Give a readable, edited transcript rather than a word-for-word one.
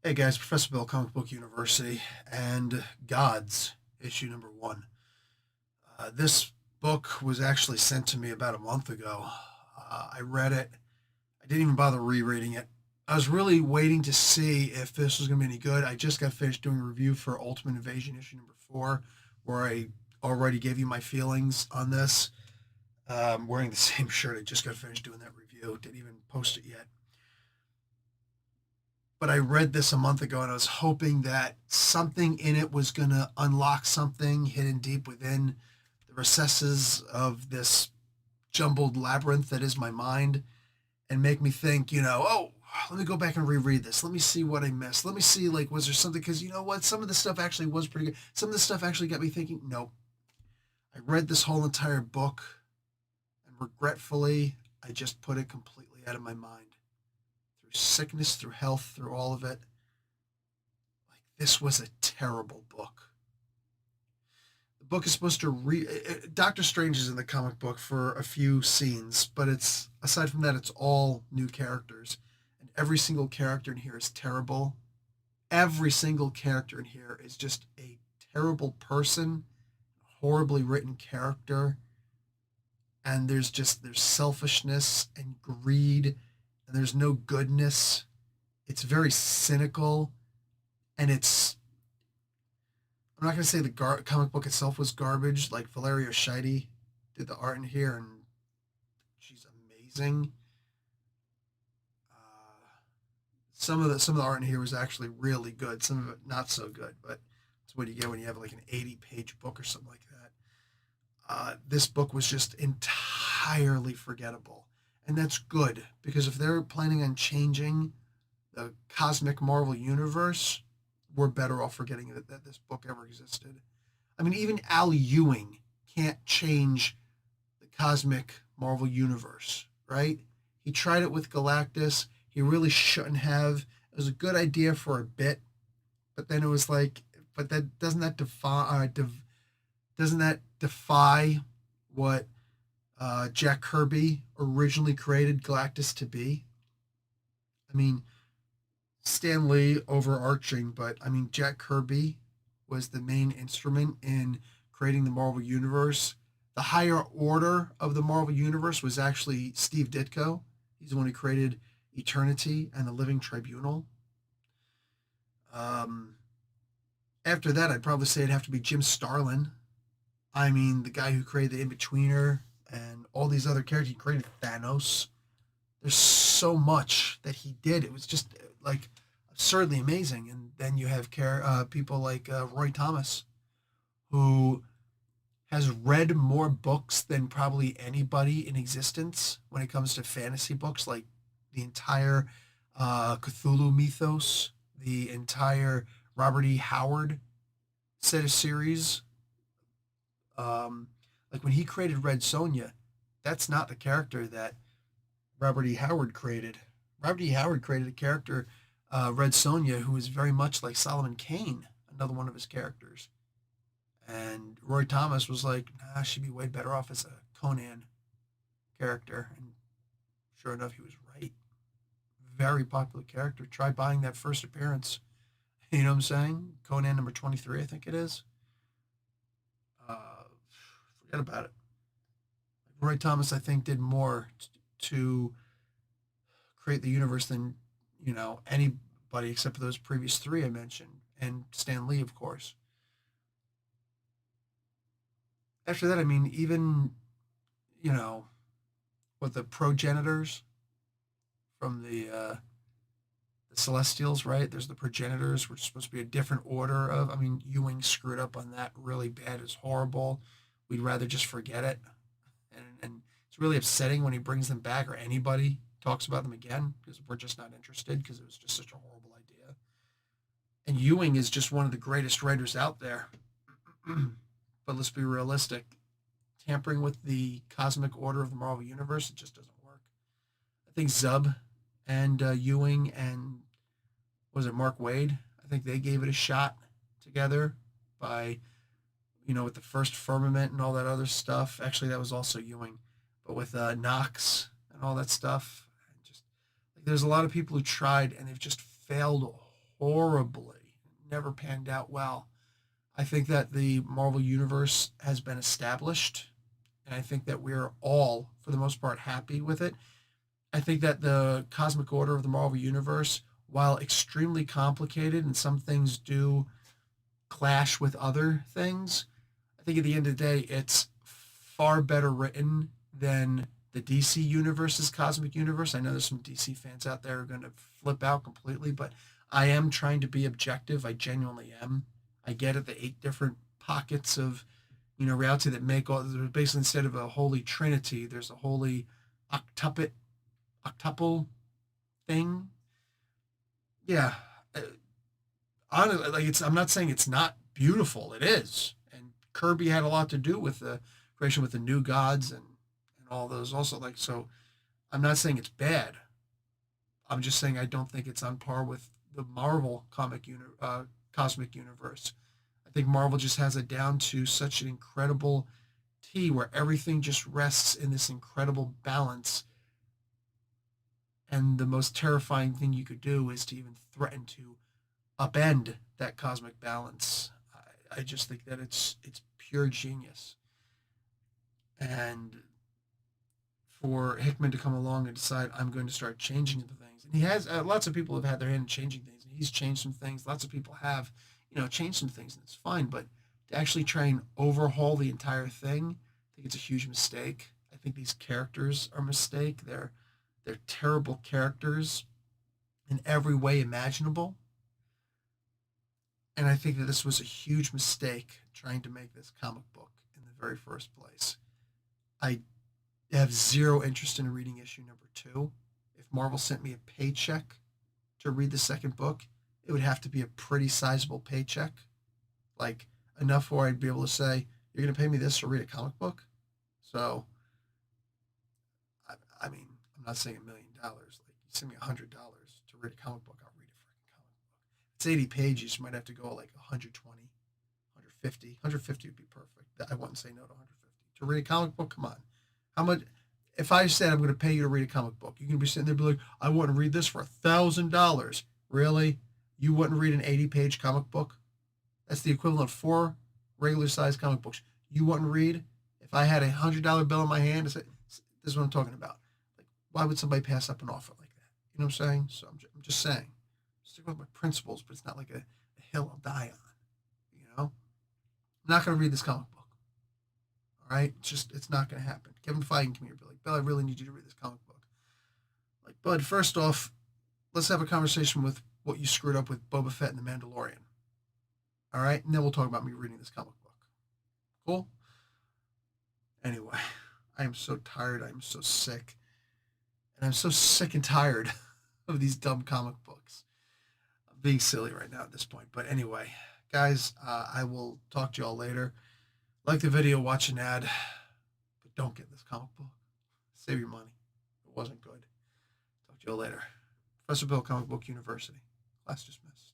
Hey guys, Professor Bill, Comic Book University, and Gods, issue number one. This book was actually sent to me about a month ago. I read it. I didn't even bother rereading it. I was really waiting to see if this was going to be any good. I just got finished doing a review for Ultimate Invasion issue number four, where I already gave you my feelings on this. I'm wearing the same shirt. I just got finished doing that review. Didn't even post it yet. But I read this a month ago and I was hoping that something in it was going to unlock something hidden deep within the recesses of this jumbled labyrinth that is my mind and make me think, oh, let me go back and reread this. Let me see what I missed. Let me see, like, was there something? Because you know what? Some of the stuff actually was pretty good. Some of the stuff actually got me thinking, nope. I read this whole entire book and regretfully, I just put it completely out of my mind through sickness, through health, through all of it. Like, this was a terrible book. The book is supposed to Doctor Strange is in the comic book for a few scenes, but it's aside from that, it's all new characters, and every single character in here is terrible. Every single character in here is just a terrible person, horribly written character, and there's selfishness and greed, and there's no goodness. It's very cynical, and it's I'm not going to say the comic book itself was garbage. Like Valeria Scheide did the art in here, and she's amazing. Some of the art in here was actually really good. Some of it not so good, but it's what you get when you have like an 80-page book or something like that. This book was just entirely forgettable, and that's good because if they're planning on changing the cosmic Marvel universe, we're better off forgetting that this book ever existed. I mean, even Al Ewing can't change the cosmic Marvel universe, right? He tried it with Galactus. He really shouldn't have. It was a good idea for a bit, but then it was like, but that doesn't that defy what Jack Kirby originally created Galactus to be? I mean, Stan Lee overarching, but I mean, Jack Kirby was the main instrument in creating the Marvel Universe. The higher order of the Marvel Universe was actually Steve Ditko. He's the one who created Eternity and the Living Tribunal. Um, After that, I'd probably say it'd have to be Jim Starlin. I mean, the guy who created the Inbetweener and all these other characters. He created Thanos. There's so much that he did. It was just like absurdly amazing. And then you have people like Roy Thomas, who has read more books than probably anybody in existence when it comes to fantasy books, like the entire Cthulhu mythos, the entire Robert E. Howard set of series. Like when he created Red Sonja, that's not the character that Robert E. Howard created. Robert E. Howard created a character, Red Sonja, who is very much like Solomon Kane, another one of his characters. And Roy Thomas was like, nah, she'd be way better off as a Conan character. And sure enough, he was right. Very popular character. Try buying that first appearance. You know what I'm saying? Conan number 23, I think it is. Uh, Forget about it. Roy Thomas, I think, did more to create the universe than anybody except for those previous three I mentioned, and Stan Lee, of course. After that, I mean, even you know, with the progenitors from the Celestials, right? There's the progenitors, which is supposed to be a different order of. I mean, Ewing screwed up on that really bad. It's horrible. We'd rather just forget it, and it's really upsetting when he brings them back or anybody talks about them again because we're just not interested because it was just such a horrible idea. And Ewing is just one of the greatest writers out there. But let's be realistic. Tampering with the cosmic order of the Marvel Universe, it just doesn't work. I think Zub and Ewing and was it Mark Wade? I think they gave it a shot together by with the first Firmament and all that other stuff. Actually, that was also Ewing, but with Knox and all that stuff, just like there's a lot of people who tried and they've just failed horribly. Never panned out well. I think that the Marvel Universe has been established, and I think that we're all, for the most part, happy with it. I think that the cosmic order of the Marvel Universe, while extremely complicated and some things do clash with other things, I think at the end of the day, it's far better written than the DC Universe's cosmic universe. I know there's some DC fans out there who are going to flip out completely, but I am trying to be objective. I genuinely am. I get it, the 8 different pockets of reality that make all. Basically, instead of a holy trinity, there's a holy octuplet, octuple thing. Yeah, uh, honestly, like it's. I'm not saying it's not beautiful. It is, and Kirby had a lot to do with the creation with the new gods and all those. Also, like so, I'm not saying it's bad. I'm just saying I don't think it's on par with the Marvel cosmic universe. I think Marvel just has it down to such an incredible T where everything just rests in this incredible balance. And the most terrifying thing you could do is to even threaten to upend that cosmic balance. I just think that it's pure genius. And for Hickman to come along and decide I'm going to start changing the things, and he has lots of people have had their hand in changing things, and he's changed some things. Lots of people have, changed some things, and it's fine. But to actually try and overhaul the entire thing, I think it's a huge mistake. I think these characters are a mistake. They're terrible characters in every way imaginable. And I think that this was a huge mistake trying to make this comic book in the very first place. I have zero interest in reading issue number 2. If Marvel sent me a paycheck to read the second book, it would have to be a pretty sizable paycheck. Like enough where I'd be able to say, you're going to pay me this to read a comic book? So, I mean, I'm not saying $1 million. Like, you send me $100 to read a comic book, I'll read a freaking comic book. It's 80 pages. You might have to go like 120, 150. 150 would be perfect. I wouldn't say no to 150. To read a comic book, come on. How much? If I said I'm going to pay you to read a comic book, you're going to be sitting there and be like, I want to read this for $1,000. Really? You wouldn't read an 80-page comic book? That's the equivalent of 4 regular-sized comic books. You wouldn't read? If I had $100 bill in my hand, this is what I'm talking about. Like, why would somebody pass up an offer like that? You know what I'm saying? So I'm just saying. Stick with my principles, but it's not like a hill I'll die on. I'm not going to read this comic book. All right? It's not going to happen. Kevin Feige can come here and be like, Bill, I really need you to read this comic book. Like, Bud, first off, let's have a conversation with what you screwed up with Boba Fett and the Mandalorian. All right? And then we'll talk about me reading this comic book. Cool? Anyway, I am so tired. I am so sick. And I'm so sick and tired of these dumb comic books. I'm being silly right now at this point. But anyway, guys, I will talk to y'all later. Like the video, watch an ad, but don't get this comic book. Save your money. It wasn't good. Talk to y'all later. Professor Bill, Comic Book University. Class dismissed.